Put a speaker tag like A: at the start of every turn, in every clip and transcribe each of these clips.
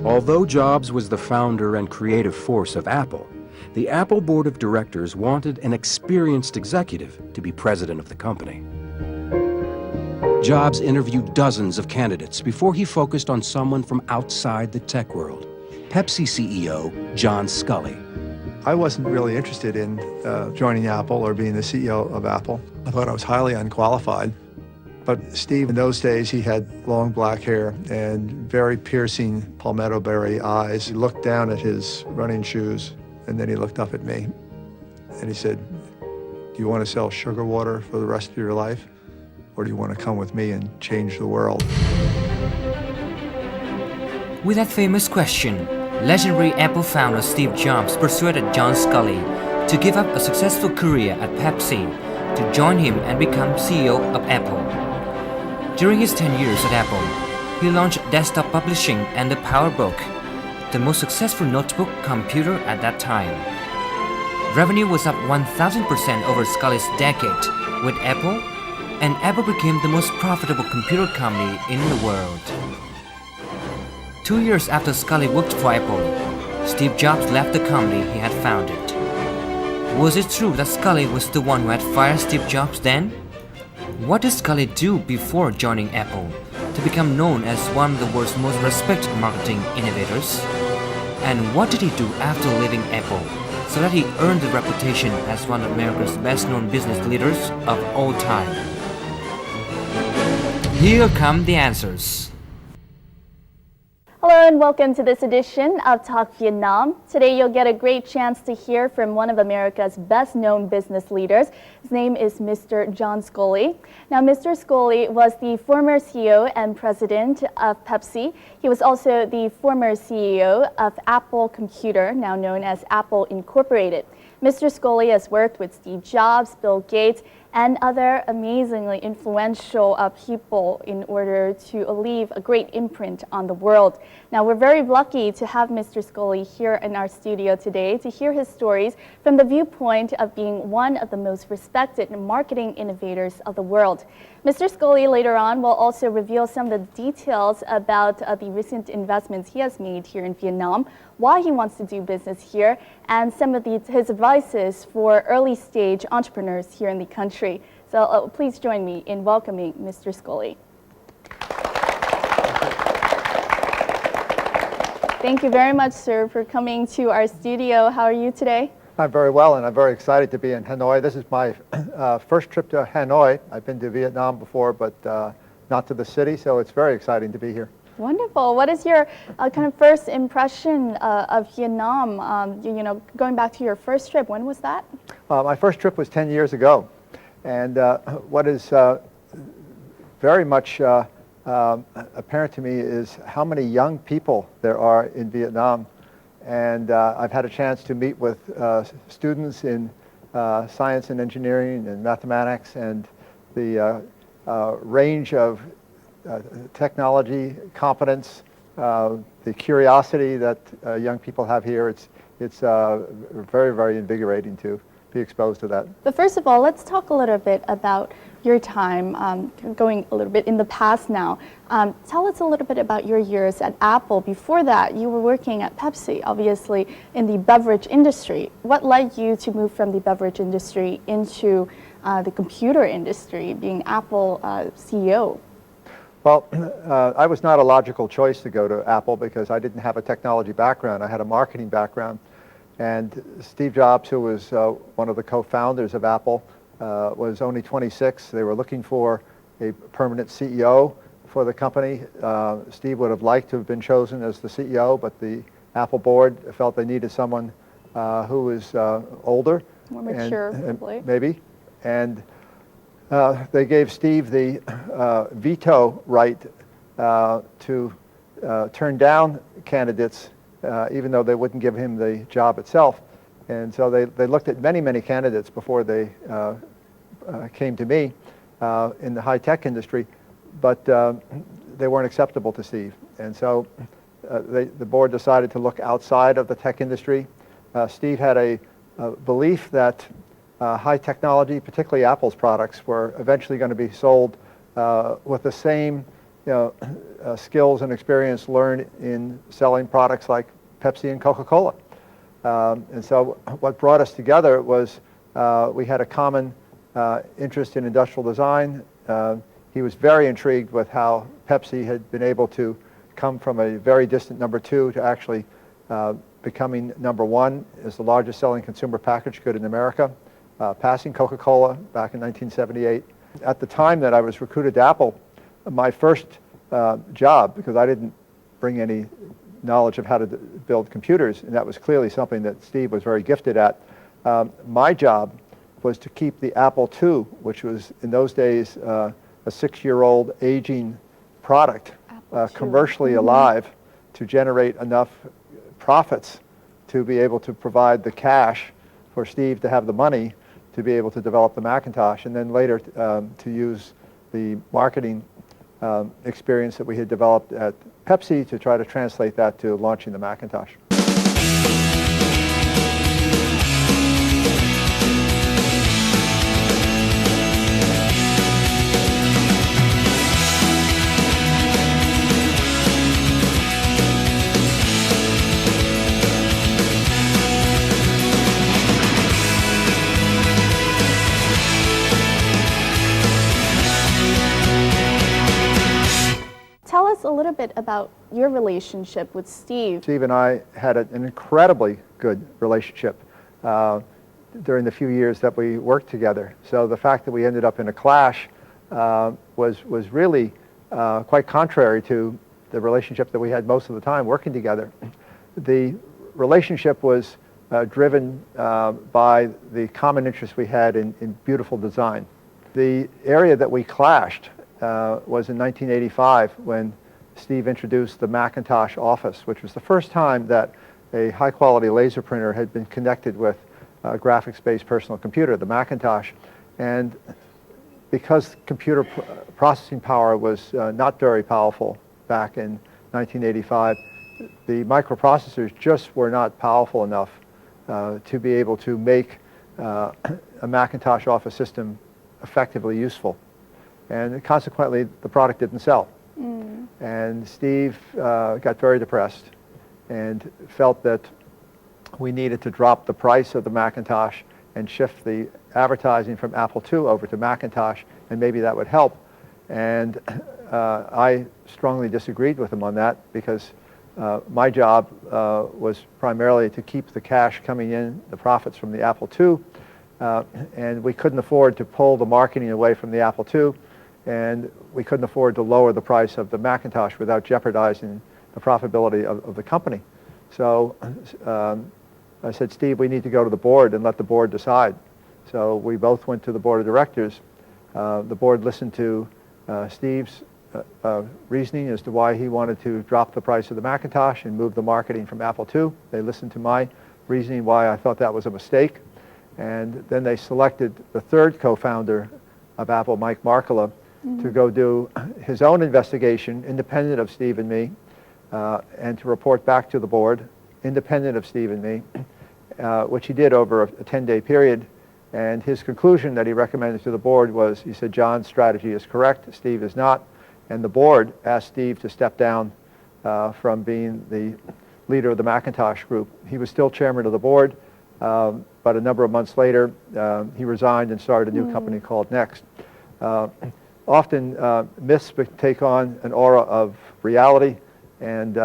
A: Although Jobs was the founder and creative force of Apple, the Apple board of directors wanted an experienced executive to be president of the company. Jobs interviewed dozens of candidates before he focused on someone from outside the tech world, Pepsi CEO John Sculley.
B: I wasn't really interested in joining Apple or being the CEO of Apple. I thought I was highly unqualified. But Steve, in those days, he had long black hair and very piercing palmetto berry eyes. He looked down at his running shoes, and then he looked up at me. And he said, "Do you want to sell sugar water for the rest of your life? Or do you want to come with me and change the world?"
C: With that famous question, legendary Apple founder Steve Jobs persuaded John Sculley to give up a successful career at Pepsi to join him and become CEO of Apple. During his 10 years at Apple, he launched desktop publishing and the PowerBook, the most successful notebook computer at that time. Revenue was up 1,000% over Sculley's decade with Apple, and Apple became the most profitable computer company in the world. 2 years after Sculley worked for Apple, Steve Jobs left the company he had founded. Was it true that Sculley was the one who had fired Steve Jobs then? What did Sculley do before joining Apple to become known as one of the world's most respected marketing innovators? And what did he do after leaving Apple so that he earned the reputation as one of America's best-known business leaders of all time? Here come the answers.
D: Hello and welcome to this edition of Talk Vietnam. Today you'll get a great chance to hear from one of America's best-known business leaders. His name is Mr. John Sculley. Now, Mr. Sculley was the former CEO and president of Pepsi. He was also the former CEO of Apple Computer, now known as Apple Incorporated. Mr. Sculley has worked with Steve Jobs, Bill Gates, and other amazingly influential people in order to leave a great imprint on the world. Now, we're very lucky to have Mr. Sculley here in our studio today to hear his stories from the viewpoint of being one of the most respected marketing innovators of the world. Mr. Sculley later on will also reveal some of the details about the recent investments he has made here in Vietnam, why he wants to do business here, and some of his advices for early stage entrepreneurs here in the country. So please join me in welcoming Mr. Sculley. Thank you very much, sir, for coming to our studio. How are you today?
B: I'm very well, and I'm very excited to be in Hanoi. This is my first trip to Hanoi. I've been to Vietnam before, but not to the city, so it's very exciting to be here.
D: Wonderful. What is your kind of first impression of Vietnam? Going back to your first trip, when was that?
B: My first trip was 10 years ago, and what is very much apparent to me is how many young people there are in Vietnam. And I've had a chance to meet with students in science and engineering and mathematics, and the range of technology, competence, the curiosity that young people have here. It's very, very invigorating to be exposed to that.
D: But first of all, let's talk a little bit about your time, going a little bit in the past now. Tell us a little bit about your years at Apple. Before that, you were working at Pepsi, obviously, in the beverage industry. What led you to move from the beverage industry into the computer industry, being Apple CEO?
B: Well, I was not a logical choice to go to Apple because I didn't have a technology background. I had a marketing background. And Steve Jobs, who was one of the co-founders of Apple, was only 26. They were looking for a permanent CEO for the company. Steve would have liked to have been chosen as the CEO, but the Apple board felt they needed someone who was older.
D: More mature, probably.
B: Maybe. And they gave Steve the veto right to turn down candidates, even though they wouldn't give him the job itself. And so they looked at many, many candidates before they came to me in the high-tech industry, but they weren't acceptable to Steve. And so the board decided to look outside of the tech industry. Steve had a belief that high technology, particularly Apple's products, were eventually going to be sold with the same skills and experience learned in selling products like Pepsi and Coca-Cola. And so what brought us together was we had a common interest in industrial design. He was very intrigued with how Pepsi had been able to come from a very distant number 2 to actually becoming number 1 as the largest selling consumer packaged good in America, passing Coca-Cola back in 1978. At the time that I was recruited to Apple, my first job, because I didn't bring any knowledge of how to build computers, and that was clearly something that Steve was very gifted at, my job was to keep the Apple II, which was in those days a 6-year-old aging product, commercially alive, to generate enough profits to be able to provide the cash for Steve to have the money to be able to develop the Macintosh, and then later to use the marketing experience that we had developed at Pepsi to try to translate that to launching the Macintosh.
D: Tell us a little bit about your relationship with Steve.
B: Steve and I had an incredibly good relationship during the few years that we worked together. So the fact that we ended up in a clash was really quite contrary to the relationship that we had most of the time working together. The relationship was driven by the common interest we had in beautiful design. The area that we clashed was in 1985 when Steve introduced the Macintosh Office, which was the first time that a high-quality laser printer had been connected with a graphics-based personal computer, the Macintosh. And because computer processing power was not very powerful back in 1985, the microprocessors just were not powerful enough to be able to make a Macintosh Office system effectively useful. And consequently, the product didn't sell. And Steve got very depressed and felt that we needed to drop the price of the Macintosh and shift the advertising from Apple II over to Macintosh, and maybe that would help. And I strongly disagreed with him on that, because my job was primarily to keep the cash coming in, the profits from the Apple II, and we couldn't afford to pull the marketing away from the Apple II, and we couldn't afford to lower the price of the Macintosh without jeopardizing the profitability of the company. So I said, Steve, we need to go to the board and let the board decide. So we both went to the board of directors. The board listened to Steve's reasoning as to why he wanted to drop the price of the Macintosh and move the marketing from Apple II. They listened to my reasoning why I thought that was a mistake. And then they selected the third co-founder of Apple, Mike Markkula, to go do his own investigation, independent of Steve and me, and to report back to the board, independent of Steve and me, which he did over a 10-day period. And his conclusion that he recommended to the board was, he said, John's strategy is correct, Steve is not. And the board asked Steve to step down from being the leader of the Macintosh group. He was still chairman of the board, but a number of months later, he resigned and started a new company called Next. Often myths take on an aura of reality, and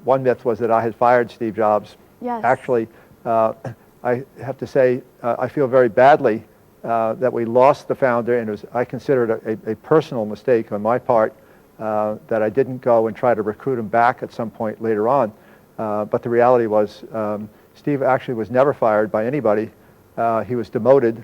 B: one myth was that I had fired Steve Jobs.
D: Yes.
B: Actually, I have to say I feel very badly that we lost the founder, and I consider it a personal mistake on my part that I didn't go and try to recruit him back at some point later on. But the reality was Steve actually was never fired by anybody. He was demoted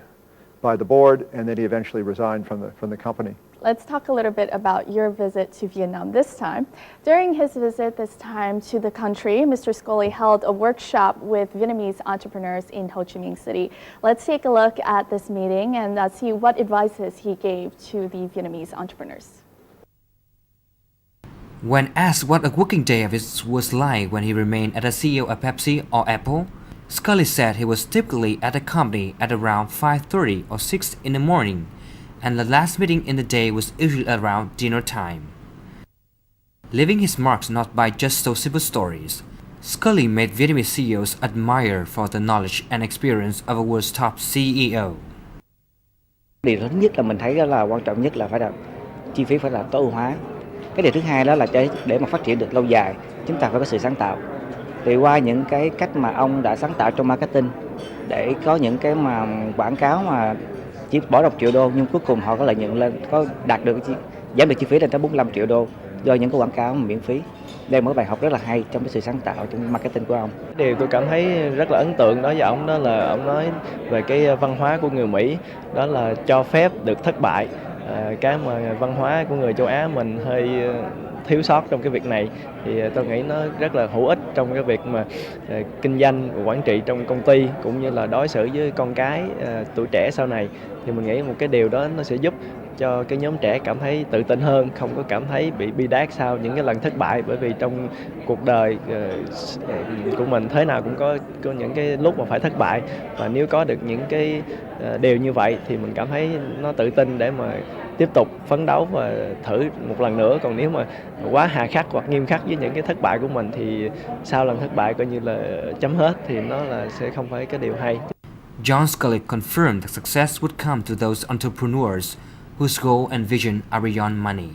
B: by the board, and then he eventually resigned from the company.
D: Let's talk a little bit about your visit to Vietnam this time. During his visit this time to the country, Mr. Scully held a workshop with Vietnamese entrepreneurs in Ho Chi Minh City. Let's take a look at this meeting and see what advices he gave to the Vietnamese entrepreneurs.
C: When asked what a working day of his was like when he remained as a CEO of Pepsi or Apple, Scully said he was typically at the company at around 5:30 or 6 in the morning, and the last meeting in the day was usually around dinner time. leaving his marks not by just so simple stories. Scully made Vietnamese CEOs admire for the knowledge and experience of a world's top CEO.
E: Điều thứ nhất là mình thấy đó là quan trọng nhất là phải là chi phí phải là tối ưu hóa. Cái điều thứ hai đó là để mà phát triển được lâu dài, chúng ta phải có sự sáng tạo. Thì qua những cái cách mà ông đã sáng tạo trong marketing để có những cái mà quảng cáo mà chỉ bỏ $1 triệu nhưng cuối cùng họ có lợi nhuận lên, có đạt được giảm được chi phí lên tới $45 triệu do những cái quảng cáo miễn phí. Đây là một bài học rất là hay trong cái sự sáng tạo trong marketing của ông.
F: Điều tôi cảm thấy rất là ấn tượng đối với ông đó là ông nói về cái văn hóa của người Mỹ, đó là cho phép được thất bại. Cái mà văn hóa của người châu Á mình hơi thiếu sót trong cái việc này, thì tôi nghĩ nó rất là hữu ích trong cái việc mà kinh doanh và quản trị trong công ty, cũng như là đối xử với con cái tuổi trẻ sau này. Thì mình nghĩ một cái điều đó nó sẽ giúp cho cái nhóm trẻ cảm thấy tự tin hơn, không có cảm thấy bị bi đát sau những cái lần thất bại, bởi vì trong cuộc đời của mình thế nào cũng có những cái lúc mà phải thất bại, và nếu có được những cái điều như vậy thì mình cảm thấy nó tự tin để mà tiếp tục phấn đấu và thử một lần nữa. Còn nếu mà quá hà khắc hoặc nghiêm khắc với những cái thất bại của mình thì sau lần thất bại coi như là chấm hết, thì nó là sẽ không phải cái điều hay.
C: John Scully confirmed that success would come to those entrepreneurs whose goal and vision are beyond money.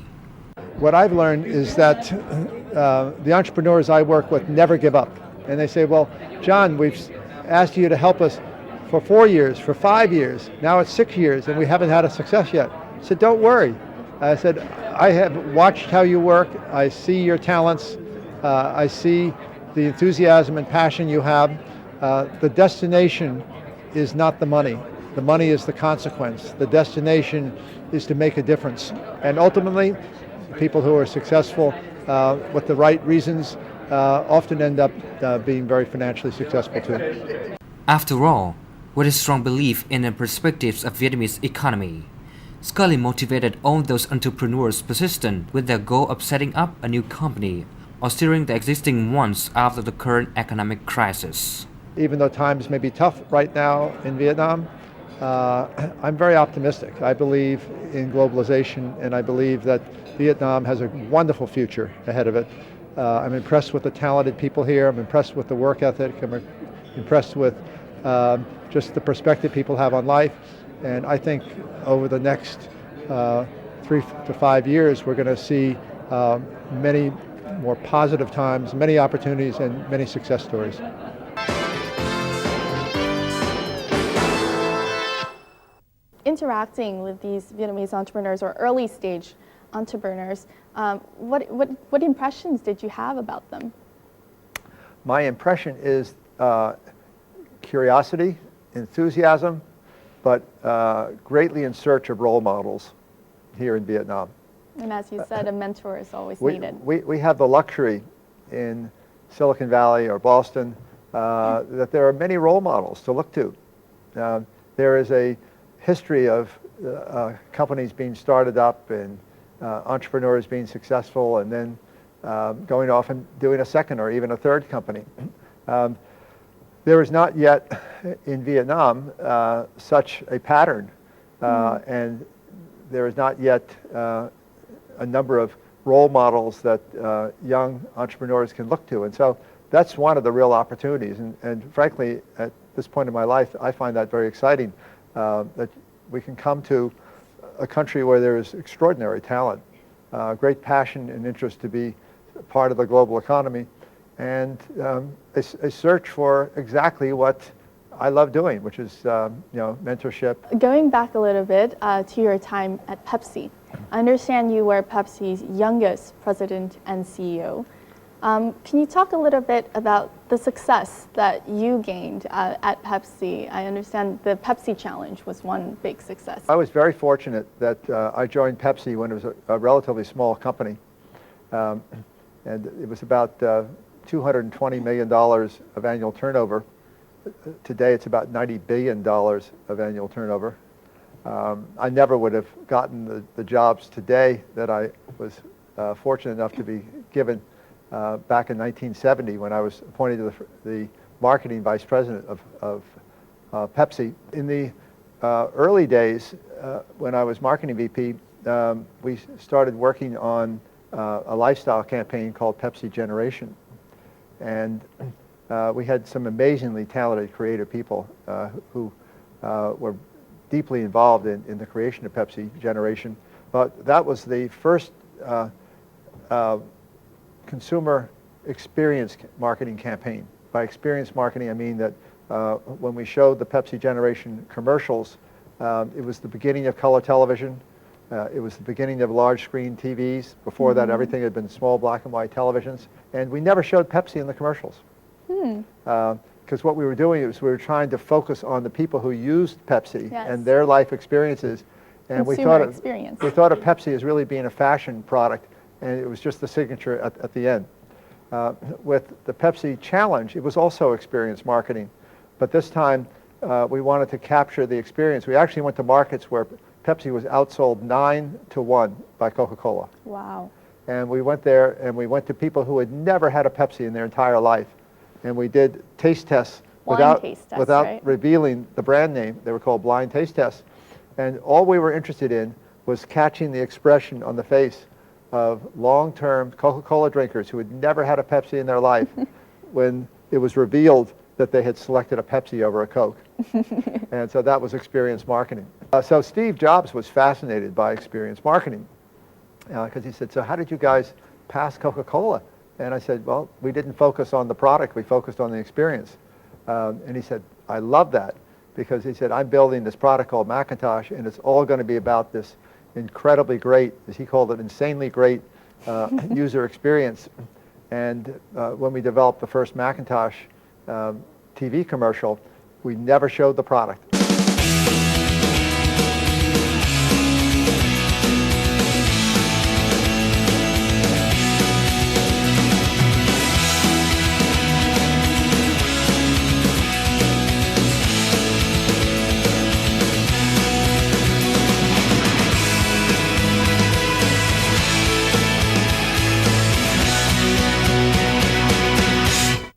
B: What I've learned is that the entrepreneurs I work with never give up. And they say, well, John, we've asked you to help us for 4 years, for 5 years, now it's 6 years, and we haven't had a success yet. I said, don't worry. I said, I have watched how you work. I see your talents. I see the enthusiasm and passion you have. The destination is not the money. The money is the consequence. The destination is to make a difference. And ultimately, people who are successful with the right reasons often end up being very financially successful too.
C: After all, with his strong belief in the perspectives of Vietnamese economy, Scully motivated all those entrepreneurs persistent with their goal of setting up a new company or steering the existing ones out of the current economic crisis.
B: Even though times may be tough right now in Vietnam, I'm very optimistic. I believe in globalization, and I believe that Vietnam has a wonderful future ahead of it. I'm impressed with the talented people here. I'm impressed with the work ethic. I'm impressed with just the perspective people have on life. And I think over the next 3 to 5 years, we're going to see many more positive times, many opportunities, and many success stories.
D: Interacting with these Vietnamese entrepreneurs or early stage entrepreneurs, what impressions did you have about them?
B: My impression is curiosity, enthusiasm, but greatly in search of role models here in Vietnam.
D: And as you said, a mentor is always needed.
B: We have the luxury in Silicon Valley or Boston that there are many role models to look to. There is a history of companies being started up and entrepreneurs being successful and then going off and doing a second or even a third company. There is not yet in Vietnam such a pattern, and there is not yet a number of role models that young entrepreneurs can look to. And so that's one of the real opportunities. And frankly, at this point in my life, I find that very exciting, that we can come to a country where there is extraordinary talent, great passion and interest to be part of the global economy, and a search for exactly what I love doing, which is mentorship.
D: Going back a little bit to your time at Pepsi, I understand you were Pepsi's youngest president and CEO. Can you talk a little bit about the success that you gained at Pepsi? I understand the Pepsi Challenge was one big success.
B: I was very fortunate that I joined Pepsi when it was a relatively small company. And it was about $220 million of annual turnover. Today it's about $90 billion of annual turnover. I never would have gotten the jobs today that I was fortunate enough to be given back in 1970 when I was appointed to the marketing vice president of Pepsi. In the early days when I was marketing VP, we started working on a lifestyle campaign called Pepsi Generation. And we had some amazingly talented creative people who were deeply involved in the creation of Pepsi Generation. But that was the first consumer experience marketing campaign. By experience marketing, I mean that when we showed the Pepsi Generation commercials, it was the beginning of color television. It was the beginning of large screen TVs. Before that, everything had been small black and white televisions. And we never showed Pepsi in the commercials. Because what we were doing is we were trying to focus on the people who used Pepsi and their life experiences. And we thought of Pepsi as really being a fashion product, and it was just the signature at the end. With the Pepsi Challenge, it was also experience marketing. But this time, we wanted to capture the experience. We actually went to markets where Pepsi was outsold 9-1 by Coca-Cola.
D: Wow.
B: And we went there, and we went to people who had never had a Pepsi in their entire life. And we did taste tests without
D: right?
B: revealing the brand name. They were called blind taste tests. And all we were interested in was catching the expression on the face of long-term Coca-Cola drinkers who had never had a Pepsi in their life when it was revealed that they had selected a Pepsi over a Coke. And so that was experience marketing. So Steve Jobs was fascinated by experience marketing because he said, so how did you guys pass Coca-Cola? And I said, well, we didn't focus on the product, we focused on the experience. And he said, I love that, because he said, I'm building this product called Macintosh, and it's all going to be about this incredibly great, as he called it, insanely great user experience. And when we developed the first Macintosh TV commercial, we never showed the product.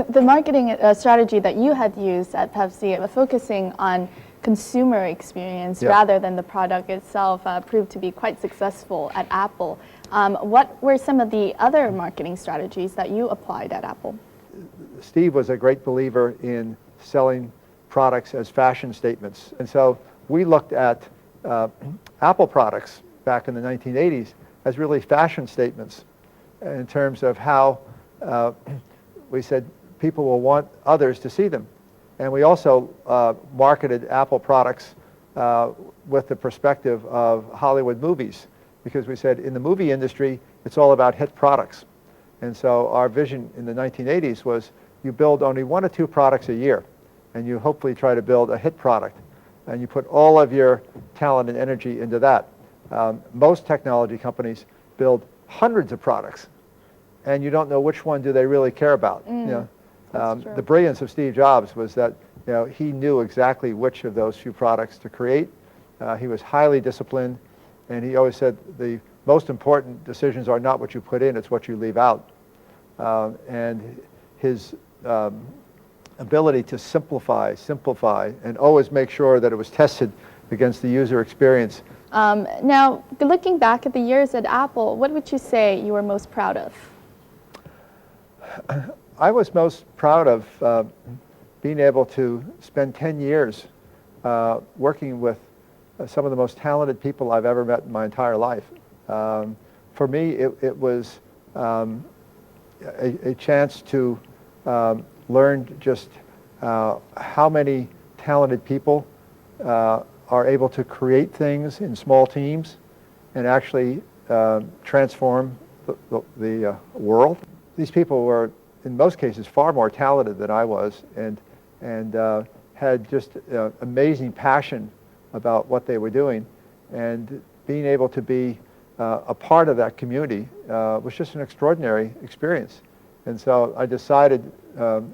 D: The marketing strategy that you had used at Pepsi, focusing on consumer experience rather than the product itself, proved to be quite successful at Apple. What were some of the other marketing strategies that you applied at Apple?
B: Steve was a great believer in selling products as fashion statements. And so we looked at Apple products back in the 1980s as really fashion statements in terms of how we said people will want others to see them. And we also marketed Apple products with the perspective of Hollywood movies, because we said in the movie industry, it's all about hit products. And so our vision in the 1980s was you build only 1 or 2 products a year, and you hopefully try to build a hit product. And you put all of your talent and energy into that. Most technology companies build hundreds of products, and you don't know which one do they really care about. You know? The brilliance of Steve Jobs was that he knew exactly which of those few products to create. He was highly disciplined, and he always said the most important decisions are not what you put in, it's what you leave out. And his ability to simplify, and always make sure that it was tested against the user experience.
D: Now, looking back at the years at Apple, what would you say you were most proud of?
B: I was most proud of being able to spend 10 years working with some of the most talented people I've ever met in my entire life. For me, it was a chance to learn just how many talented people are able to create things in small teams and actually transform the world. These people were, in most cases, far more talented than I was, and had just amazing passion about what they were doing. And being able to be a part of that community was just an extraordinary experience. And so I decided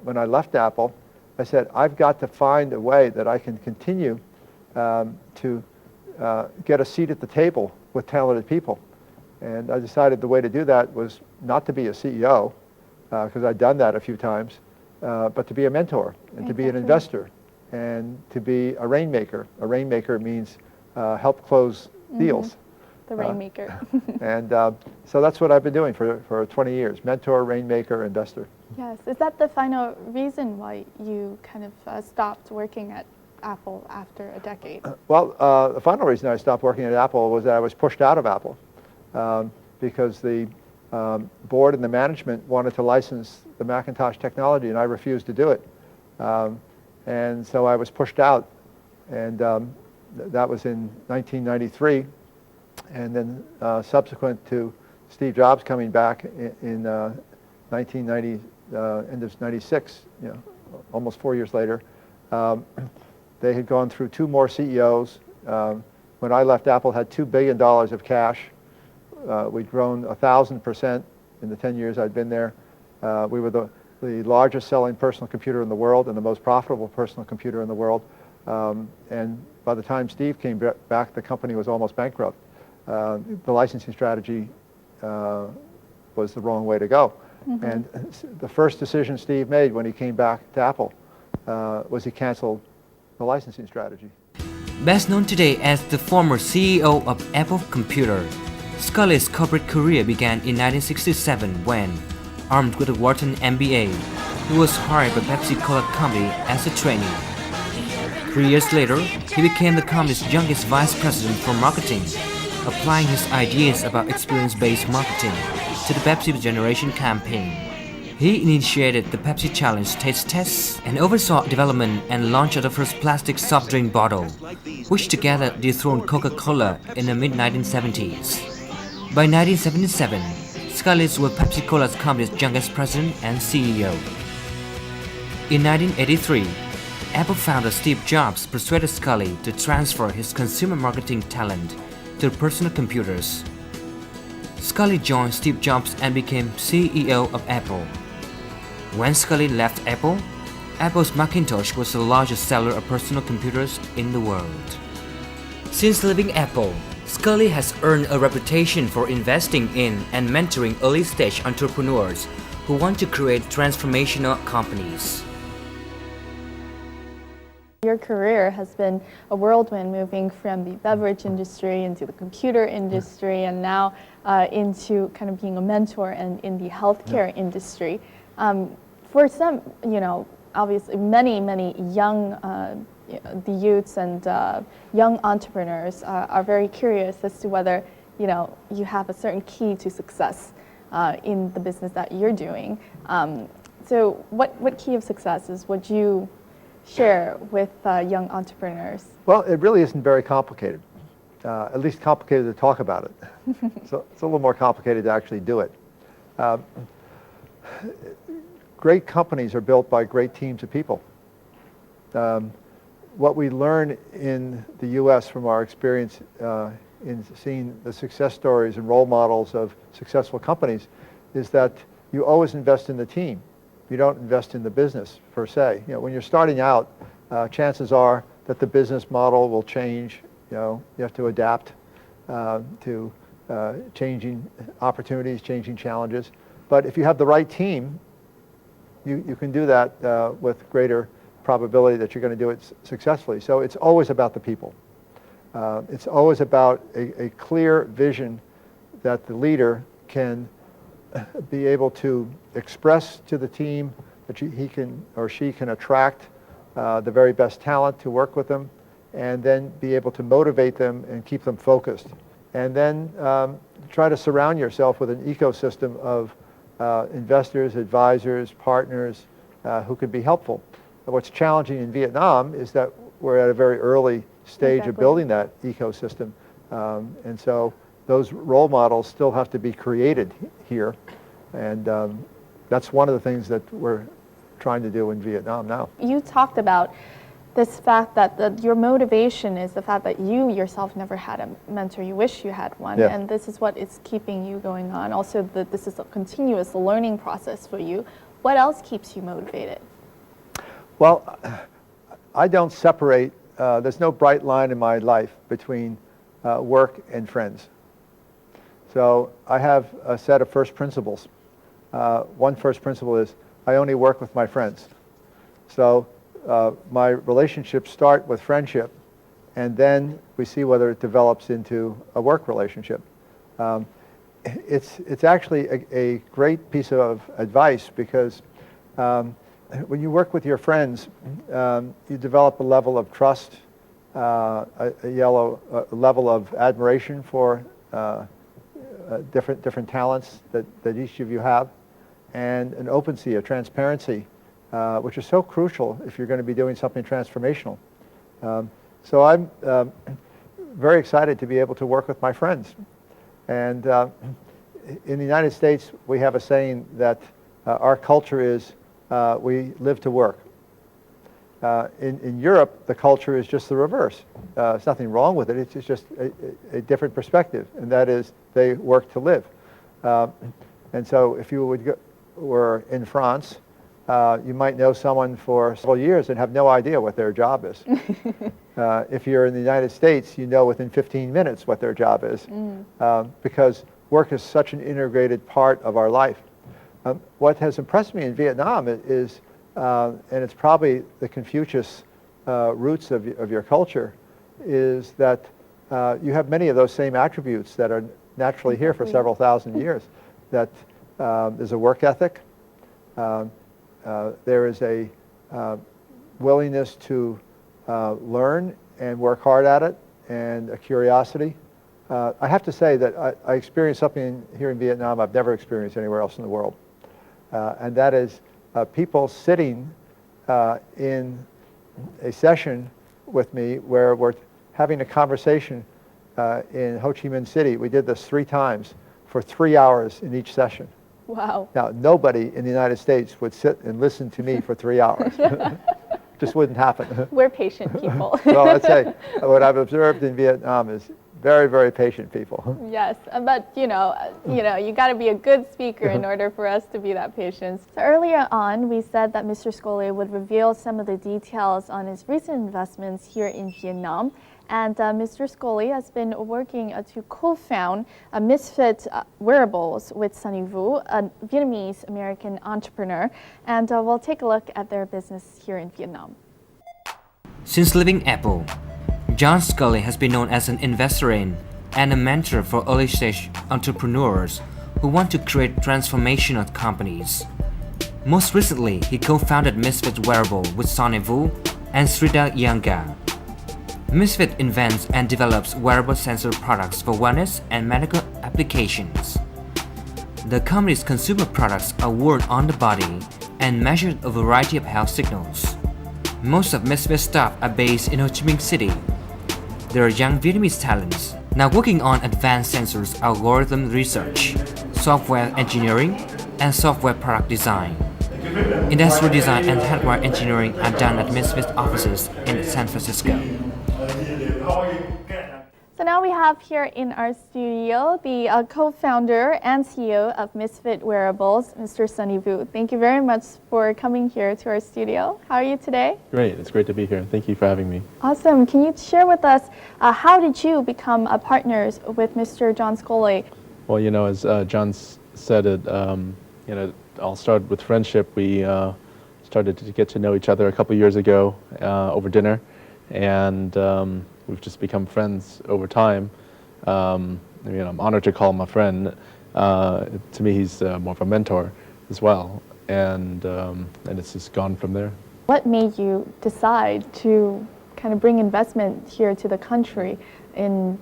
B: when I left Apple, I said, I've got to find a way that I can continue to get a seat at the table with talented people. And I decided the way to do that was not to be a CEO, because I'd done that a few times, but to be a mentor, and to be an investor, and to be a rainmaker. A rainmaker means help close deals.
D: The rainmaker.
B: And so that's what I've been doing for 20 years, mentor, rainmaker, investor.
D: Yes. Is that the final reason why you kind of stopped working at Apple after a decade?
B: Well, the final reason I stopped working at Apple was that I was pushed out of Apple because the board and the management wanted to license the Macintosh technology, and I refused to do it. And so I was pushed out, and that was in 1993. And then subsequent to Steve Jobs coming back in 1990, end of 96, almost 4 years later, they had gone through 2 more CEOs. When I left, Apple had $2 billion of cash. We'd grown 1,000% in the 10 years I'd been there. We were the largest selling personal computer in the world and the most profitable personal computer in the world. And by the time Steve came back, the company was almost bankrupt. The licensing strategy was the wrong way to go. Mm-hmm. And the first decision Steve made when he came back to Apple was he canceled the licensing strategy.
C: Best known today as the former CEO of Apple Computer, Scully's corporate career began in 1967 when, armed with a Wharton MBA, he was hired by Pepsi-Cola Company as a trainee. 3 years later, he became the company's youngest vice president for marketing, applying his ideas about experience-based marketing to the Pepsi Generation campaign. He initiated the Pepsi Challenge taste tests and oversaw development and launch of the first plastic soft drink bottle, which together dethroned Coca-Cola in the mid-1970s. By 1977, Scully was Pepsi-Cola's company's youngest president and CEO. In 1983, Apple founder Steve Jobs persuaded Scully to transfer his consumer marketing talent to personal computers. Scully joined Steve Jobs and became CEO of Apple. When Scully left Apple, Apple's Macintosh was the largest seller of personal computers in the world. Since leaving Apple, Scully has earned a reputation for investing in and mentoring early-stage entrepreneurs who want to create transformational companies.
D: Your career has been a whirlwind, moving from the beverage industry into the computer industry and now into kind of being a mentor and in the healthcare industry. For some, obviously many young the youths and young entrepreneurs are very curious as to whether you have a certain key to success in the business that you're doing. So what key of successes would you share with young entrepreneurs?
B: Well, it really isn't very complicated, at least complicated to talk about it. So it's a little more complicated to actually do it. Great companies are built by great teams of people. What we learn in the U.S. from our experience in seeing the success stories and role models of successful companies is that you always invest in the team. You don't invest in the business per se. When you're starting out, chances are that the business model will change. You have to adapt to changing opportunities, changing challenges. But if you have the right team, you can do that with greater probability that you're going to do it successfully. So it's always about the people. It's always about a clear vision that the leader can be able to express to the team, that he can or she can attract the very best talent to work with them, and then be able to motivate them and keep them focused. And then try to surround yourself with an ecosystem of investors, advisors, partners who can be helpful. What's challenging in Vietnam is that we're at a very early stage of building that ecosystem. And so those role models still have to be created here. And that's one of the things that we're trying to do in Vietnam now.
D: You talked about this fact that your motivation is the fact that you yourself never had a mentor. You wish you had one.
B: Yeah.
D: And this is what is keeping you going on. Also, this is a continuous learning process for you. What else keeps you motivated?
B: Well, I don't separate, there's no bright line in my life between work and friends. So I have a set of first principles. One first principle is I only work with my friends. So my relationships start with friendship, and then we see whether it develops into a work relationship. It's actually a great piece of advice because when you work with your friends, you develop a level of trust, a level of admiration for different talents that each of you have, and an openness, a transparency, which is so crucial if you're going to be doing something transformational. So I'm very excited to be able to work with my friends. And in the United States, we have a saying that our culture is we live to work. In Europe, the culture is just the reverse. There's nothing wrong with it. It's just a different perspective, and that is they work to live. And so if you were in France, you might know someone for several years and have no idea what their job is. If you're in the United States, you know within 15 minutes what their job is, because work is such an integrated part of our life. What has impressed me in Vietnam is, and it's probably the Confucius roots of your culture, is that you have many of those same attributes that are naturally here for several thousand years. That there's a work ethic, there is a willingness to learn and work hard at it, and a curiosity. I have to say that I experienced something here in Vietnam I've never experienced anywhere else in the world, and that is people sitting in a session with me where we're having a conversation in Ho Chi Minh City. We did this 3 times for 3 hours in each session.
D: Wow.
B: Now, nobody in the United States would sit and listen to me for 3 hours. Just wouldn't happen.
D: We're patient people.
B: Well, I'd say what I've observed in Vietnam is very, very patient people.
D: Yes, but you got to be a good speaker in order for us to be that patient. So earlier on, we said that Mr. Scully would reveal some of the details on his recent investments here in Vietnam. And Mr. Scully has been working to co-found Misfit Wearables with Sunny Vu, a Vietnamese-American entrepreneur. And we'll take a look at their business here in Vietnam.
C: Since leaving Apple, John Scully has been known as an investor in and a mentor for early-stage entrepreneurs who want to create transformational companies. Most recently, he co-founded Misfit Wearable with Sunny Vu and Srida Yanga. Misfit invents and develops wearable sensor products for wellness and medical applications. The company's consumer products are worn on the body and measure a variety of health signals. Most of Misfit staff are based in Ho Chi Minh City. They are young Vietnamese talents now working on advanced sensors, algorithm research, software engineering, and software product design. Industrial design and hardware engineering are done at Misfit offices in San Francisco.
D: So now we have here in our studio the co-founder and CEO of Misfit Wearables, Mr. Sunny Vu. Thank you very much for coming here to our studio. How are you today?
G: Great, it's great to be here. Thank you for having me.
D: Awesome. Can you share with us how did you become partners with Mr. John Scully?
G: Well, as John said, it all started with friendship. We started to get to know each other a couple years ago over dinner, and we've just become friends over time. I'm honored to call him a friend. To me, he's more of a mentor as well, and it's just gone from there.
D: What made you decide to kind of bring investment here to the country in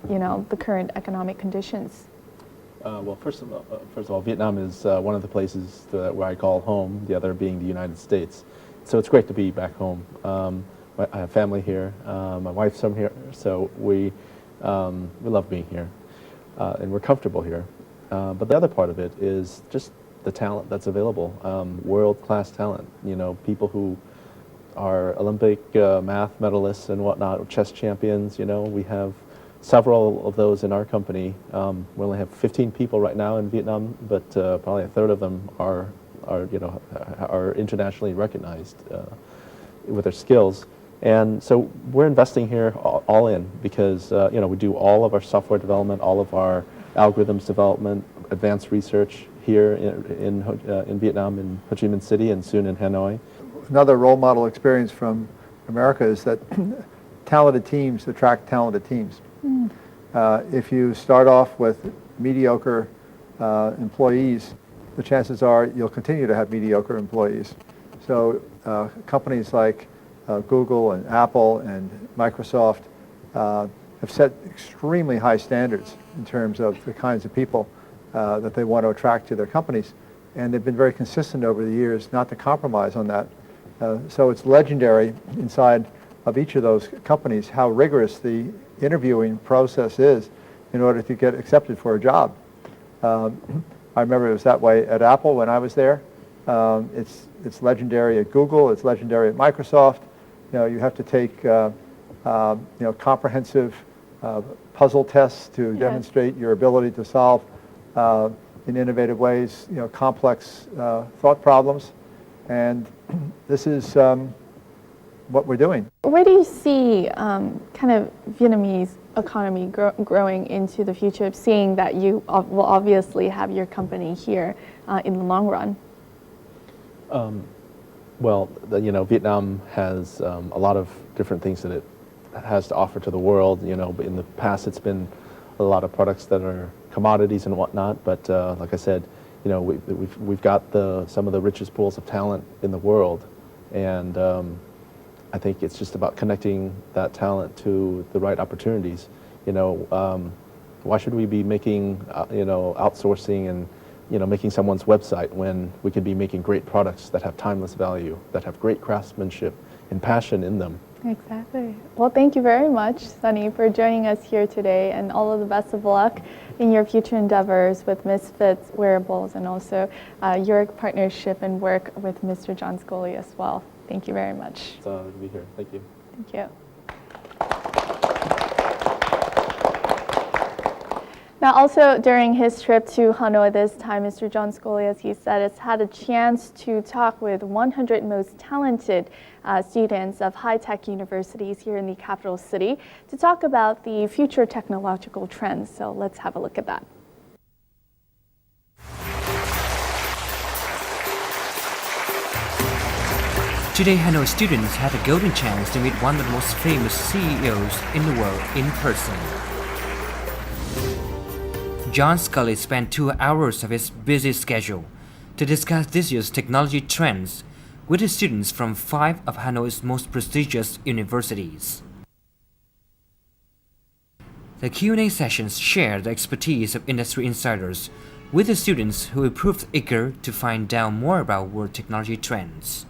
D: the current economic conditions?
G: Well, first of all, Vietnam is one of the places where I call home. The other being the United States. So it's great to be back home. I have family here. My wife's from here, so we love being here, and we're comfortable here. But the other part of it is just the talent that's available, world-class talent. People who are Olympic math medalists and whatnot, chess champions. We have several of those in our company. We only have 15 people right now in Vietnam, but probably a third of them are internationally recognized with their skills. And so we're investing here all in because we do all of our software development, all of our algorithms development, advanced research here in Vietnam, in Ho Chi Minh City, and soon in Hanoi.
B: Another role model experience from America is that talented teams attract talented teams. If you start off with mediocre employees, the chances are you'll continue to have mediocre employees. So companies like Google and Apple and Microsoft have set extremely high standards in terms of the kinds of people that they want to attract to their companies. And they've been very consistent over the years not to compromise on that. So it's legendary inside of each of those companies how rigorous the interviewing process is in order to get accepted for a job. I remember it was that way at Apple when I was there. It's legendary at Google. It's legendary at Microsoft. You have to take comprehensive puzzle tests to demonstrate your ability to solve in innovative ways, complex thought problems. And this is what we're doing.
D: Where do you see kind of Vietnamese economy growing into the future, seeing that you will obviously have your company here in the long run?
G: Well, Vietnam has a lot of different things that it has to offer to the world. But in the past, it's been a lot of products that are commodities and whatnot. But like I said, we've got some of the richest pools of talent in the world, and I think it's just about connecting that talent to the right opportunities. Why should we be making outsourcing and making someone's website when we could be making great products that have timeless value, that have great craftsmanship and passion in them?
D: Exactly. Well, thank you very much, Sunny, for joining us here today, and all of the best of luck in your future endeavors with Misfits Wearables, and also your partnership and work with Mr. John Scully as well. Thank you very much.
G: It's an honor to be here. Thank you.
D: Thank you. Now, also during his trip to Hanoi this time, Mr. John Scully, as he said, has had a chance to talk with 100 most talented students of high-tech universities here in the capital city to talk about the future technological trends. So let's have a look at that.
C: Today, Hanoi students had a golden chance to meet one of the most famous CEOs in the world in person. John Scully spent 2 hours of his busy schedule to discuss this year's technology trends with his students from 5 of Hanoi's most prestigious universities. The Q&A sessions share the expertise of industry insiders with the students who proved eager to find out more about world technology trends.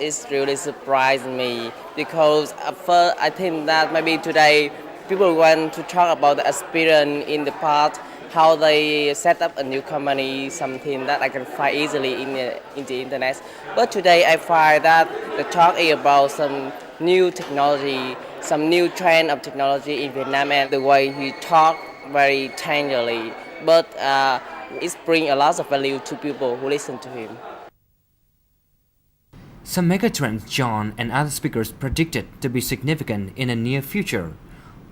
H: It's really surprised me because at first I think that maybe today people want to talk about the experience in the past, how they set up a new company, something that I can find easily in the internet. But today I find that the talk is about some new technology, some new trend of technology in Vietnam, and the way he talk very tenderly, but it brings a lot of value to people who listen to him.
C: Some megatrends John and other speakers predicted to be significant in the near future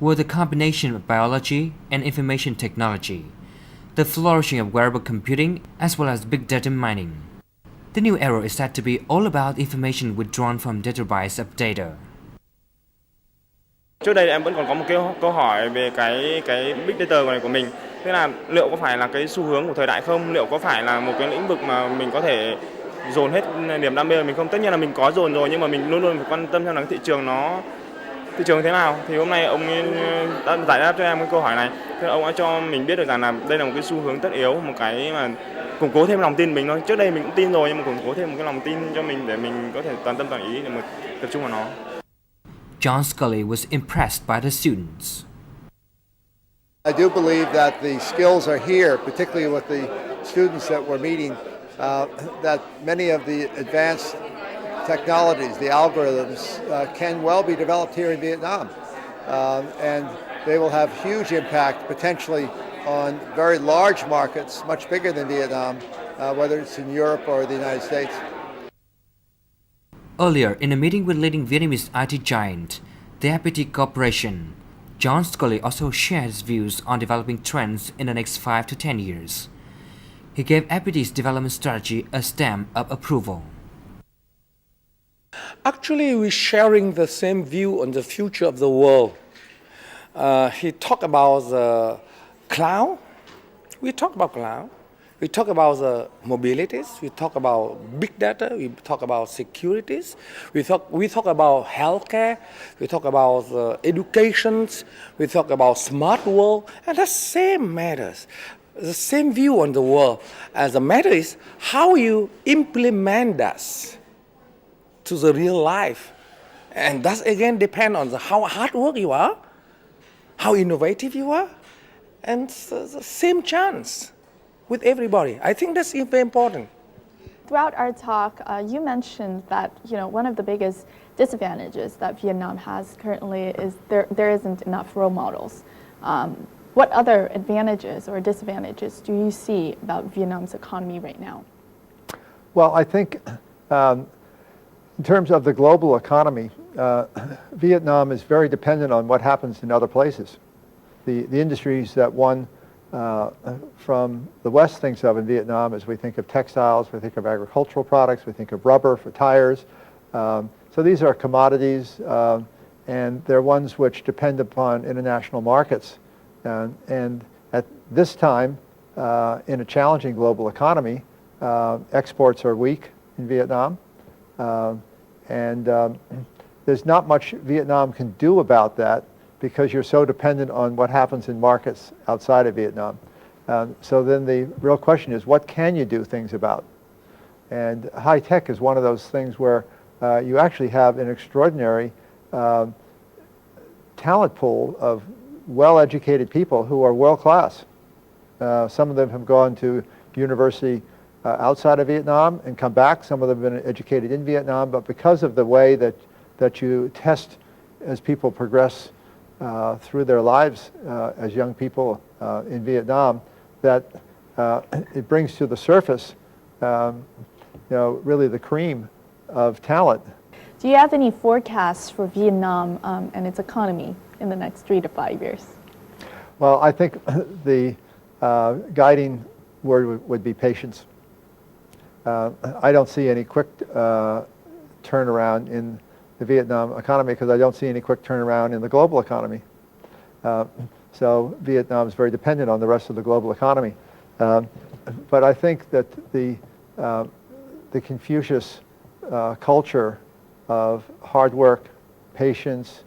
C: were the combination of biology and information technology, the flourishing of wearable computing, as well as big data mining. The new era is said to be all about information withdrawn from terabytes of data.
I: Trước đây em vẫn còn có một cái câu hỏi về cái big data này của mình. Thế là liệu có phải là cái xu hướng của thời đại không? Liệu có phải là một cái lĩnh vực mà mình có thể dồn hết niềm đam mê của mình không? Tất nhiên là mình có dồn rồi, nhưng mà mình luôn luôn phải quan tâm xem là thị trường thế nào. Thì hôm nay ông đã giải đáp cho em cái câu hỏi này. Thế ông đã cho mình biết được rằng là đây là một cái xu hướng tất yếu, một cái mà củng cố thêm lòng tin mình thôi. Trước đây mình cũng tin rồi, nhưng mà củng cố thêm một cái lòng tin cho mình để mình có thể toàn tâm toàn ý để mà tập trung vào nó.
C: John Scully was impressed by the students.
B: I do believe that the skills are here, particularly with the students that we're meeting, that many of the advanced technologies, the algorithms, can well be developed here in Vietnam. And they will have huge impact potentially on very large markets, much bigger than Vietnam, whether it's in Europe or the United States.
C: Earlier, in a meeting with leading Vietnamese IT giant, the FPT Corporation, John Scully also shared his views on developing trends in the next 5 to 10 years. He gave FPT's development strategy a stamp of approval.
J: Actually, we're sharing the same view on the future of the world. He talked about the cloud. We talk about cloud. We talk about the mobilities. We talk about big data. We talk about securities. We talk about healthcare. We talk about educations. We talk about smart world. And the same matters. The same view on the world. As the matter is how you implement that to the real life. And that again depends on how hard work you are, how innovative you are, and the same chance with everybody. I think that's very important.
D: Throughout our talk, you mentioned that one of the biggest disadvantages that Vietnam has currently is there isn't enough role models. What other advantages or disadvantages do you see about Vietnam's economy right now?
B: Well, I think in terms of the global economy, Vietnam is very dependent on what happens in other places. The industries that one from the West thinks of in Vietnam as we think of textiles, we think of agricultural products, we think of rubber for tires. So these are commodities, and they're ones which depend upon international markets. And at this time, in a challenging global economy, exports are weak in Vietnam. And there's not much Vietnam can do about that because you're so dependent on what happens in markets outside of Vietnam. So then the real question is, what can you do things about? And high tech is one of those things where you actually have an extraordinary talent pool of well-educated people who are world-class. Some of them have gone to university outside of Vietnam and come back. Some of them have been educated in Vietnam, but because of the way that you test as people progress through their lives as young people in Vietnam, that it brings to the surface, really the cream of talent.
D: Do you have any forecasts for Vietnam and its economy in the next 3 to 5 years?
B: Well, I think the guiding word would be patience. I don't see any quick turnaround in the Vietnam economy because I don't see any quick turnaround in the global economy. So Vietnam is very dependent on the rest of the global economy. But I think that the Confucius culture of hard work, patience,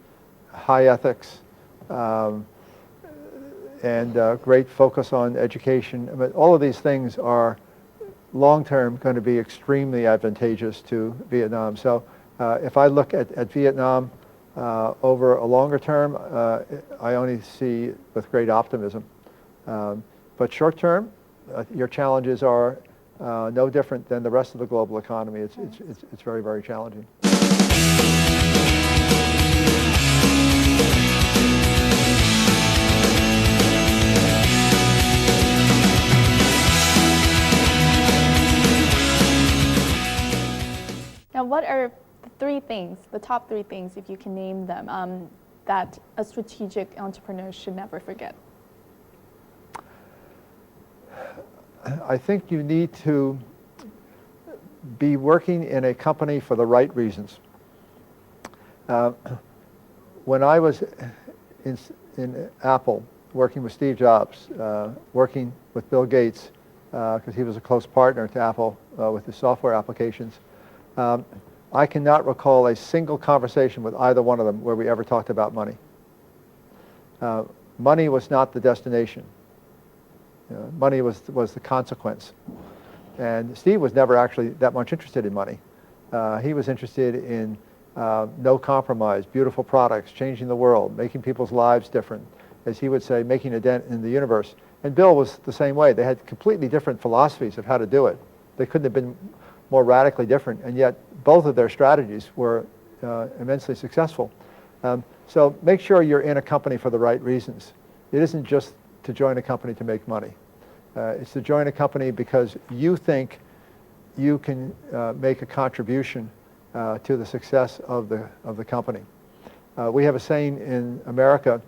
B: high ethics, and great focus on education, I mean, all of these things are long-term going to be extremely advantageous to Vietnam. So if I look at Vietnam over a longer term, I only see with great optimism. But short term, your challenges are no different than the rest of the global economy. It's very, very challenging.
D: Now, what are the top three things, if you can name them, that a strategic entrepreneur should never forget?
B: I think you need to be working in a company for the right reasons. When I was in Apple, working with Steve Jobs, working with Bill Gates, because he was a close partner to Apple with his software applications, I cannot recall a single conversation with either one of them where we ever talked about money. Money was not the destination. Money was the consequence. And Steve was never actually that much interested in money. He was interested in no compromise, beautiful products, changing the world, making people's lives different, as he would say, making a dent in the universe. And Bill was the same way. They had completely different philosophies of how to do it. They couldn't have been more radically different, and yet both of their strategies were immensely successful. So make sure you're in a company for the right reasons. It isn't just to join a company to make money. It's to join a company because you think you can make a contribution to the success of the company. We have a saying in America,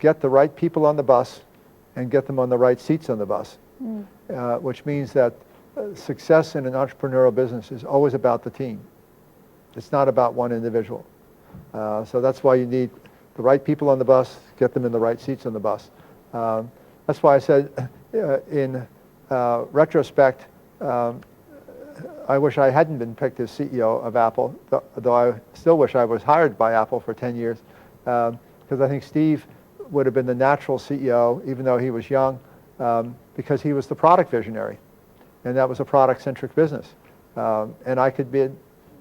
B: get the right people on the bus and get them on the right seats on the bus, which means that success in an entrepreneurial business is always about the team. It's not about one individual. So that's why you need the right people on the bus, get them in the right seats on the bus. That's why I said, in retrospect, I wish I hadn't been picked as CEO of Apple, though I still wish I was hired by Apple for 10 years, because I think Steve would have been the natural CEO, even though he was young, because he was the product visionary, and that was a product-centric business. And I could be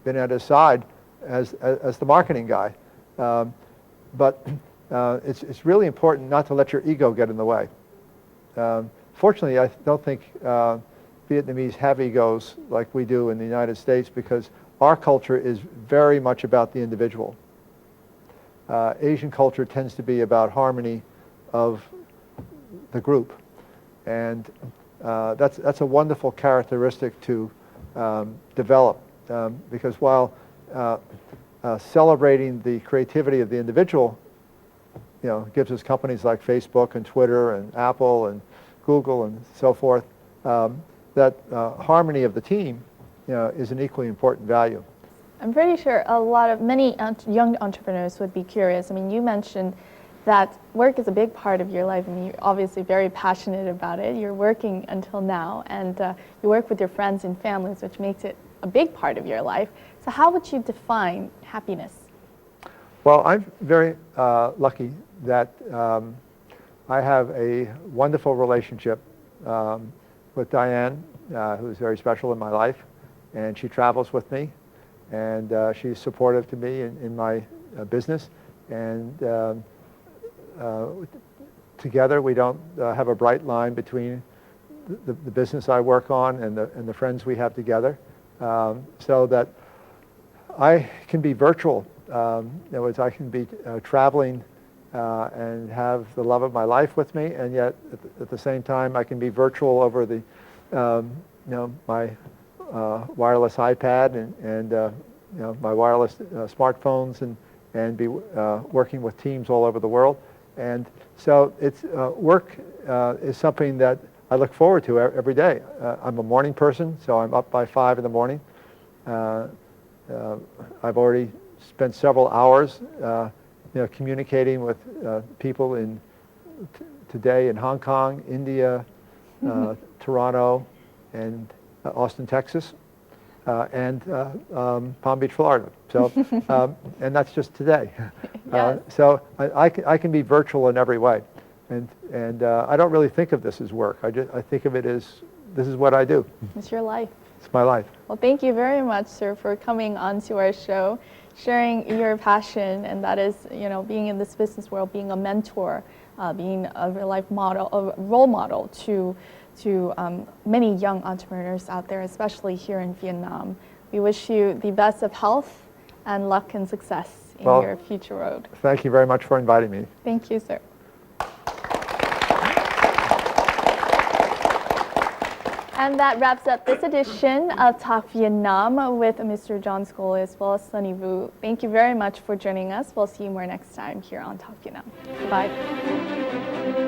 B: been at his side as the marketing guy. But it's really important not to let your ego get in the way. Fortunately, I don't think Vietnamese have egos like we do in the United States, because our culture is very much about the individual. Asian culture tends to be about harmony of the group, and that's a wonderful characteristic to develop, because while celebrating the creativity of the individual, gives us companies like Facebook and Twitter and Apple and Google and so forth, that harmony of the team, is an equally important value.
D: I'm pretty sure many young entrepreneurs would be curious. I mean, you mentioned that work is a big part of your life. I mean, you're obviously very passionate about it. You're working until now, and you work with your friends and families, which makes it a big part of your life. So how would you define happiness?
B: Well, I'm very lucky that I have a wonderful relationship with Diane, who's very special in my life, and she travels with me, and she's supportive to me in my business, and together we don't have a bright line between the business I work on and the friends we have together, so that I can be virtual. In other words, I can be traveling and have the love of my life with me, and yet at the same time I can be virtual over the my wireless iPad and my wireless smartphones, and be working with teams all over the world. And so it's work is something that I look forward to every day. I'm a morning person, so I'm up by 5 in the morning. I've already spent several hours communicating with people today in Hong Kong, India, Toronto, and Austin, Texas, and Palm Beach, Florida. So, and that's just today.
D: Yes.
B: So I can be virtual in every way, and I don't really think of this as work. I think of it as, this is what I do.
D: It's your life.
B: It's my life.
D: Well, thank you very much, sir, for coming onto our show, sharing your passion, and that is, being in this business world, being a mentor, being a real life model, a role model to many young entrepreneurs out there, especially here in Vietnam. We wish you the best of health and luck and success in your future road.
B: Thank you very much for inviting me.
D: Thank you, sir. And that wraps up this edition of Talk Vietnam with Mr. John Scoley as well as Sunny Vu. Thank you very much for joining us. We'll see you more next time here on Talk Vietnam. Goodbye.